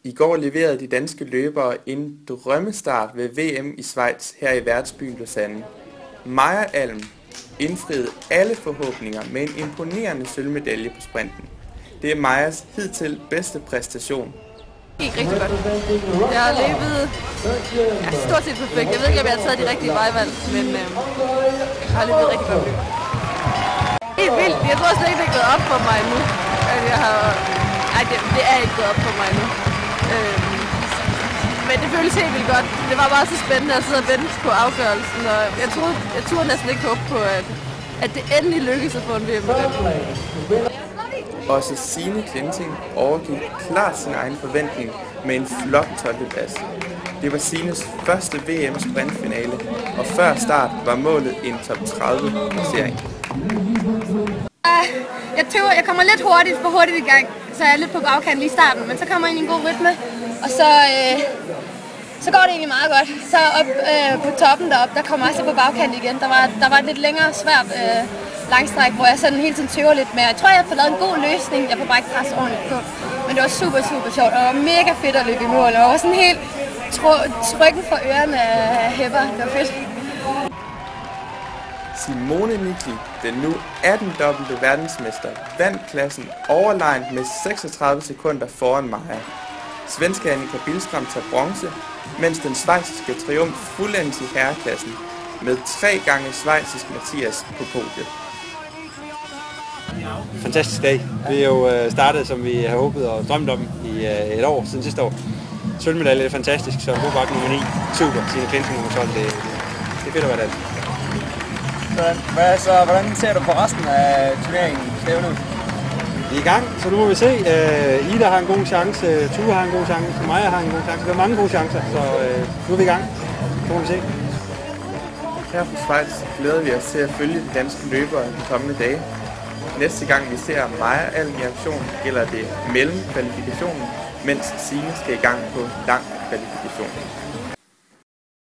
I går leverede de danske løbere en drømmestart ved VM i Schweiz her i værtsbyen Lausanne. Maja Alm indfriede alle forhåbninger med en imponerende sølvmedalje på sprinten. Det er Majas hidtil bedste præstation. Det gik rigtig godt. Jeg har løbet stort set perfekt. Jeg ved ikke, om jeg har taget de rigtige vejvalg, men jeg har løbet rigtig godt. Helt vildt. Jeg tror slet ikke, det er gået op for mig nu. Det er ikke gået op for mig nu. Men det føles helt vildt godt. Det var bare så spændende at sidde og vente på afgørelsen. Og jeg turde næsten ikke håbe på, at det endelig lykkedes at få en VM-medalje. Også Signe Klinting overgik klart sin egen forventning med en flot 12. plads. Det var Signes første VM-sprintfinale, og før start var målet en top 30 placering. Jeg kommer lidt for hurtigt i gang, så jeg er lidt på bagkanten lige i starten, men så kommer jeg ind i en god rytme, og så går det egentlig meget godt. Så op på toppen deroppe, der kommer jeg også på bagkant igen. Der var et lidt længere svært langstræk, hvor jeg sådan hele tiden tøver lidt med. Jeg tror, jeg har fået lavet en god løsning. Jeg får bare ikke presset ordentligt på. Men det var super, super sjovt, og det var mega fedt at løbe i mål. Og jeg var sådan helt trykken for ørerne af hæpper. Det var fedt. Simone Nikli, den nu 18-dobbelte verdensmester, vandt klassen overlegent med 36 sekunder foran Maja. Svenske Annika Billström tager bronze, mens den schweiziske triumf fuldendes i herreklassen med 3 gange schweizisk Mathias på podiet. Fantastisk dag. Vi er jo startet, som vi har håbet og drømt om i et år siden sidste år. Sølvmedalje er fantastisk, så god bakke nummer 9. Super. Signe Klinting nummer 12. Det er fedt at være der. Hvordan ser du på resten af turneringen? Vi er i gang, så nu må vi se. Ida har en god chance, Ture har en god chance, Maja har en god chance. Vi har mange gode chancer, så nu er vi i gang. Så må vi se. Her fra Schweiz glæder vi os til at følge de danske løbere de kommende dage. Næste gang vi ser Maja Alm i aktion, gælder det mellem kvalifikationen, mens Signe skal i gang på lang kvalifikation.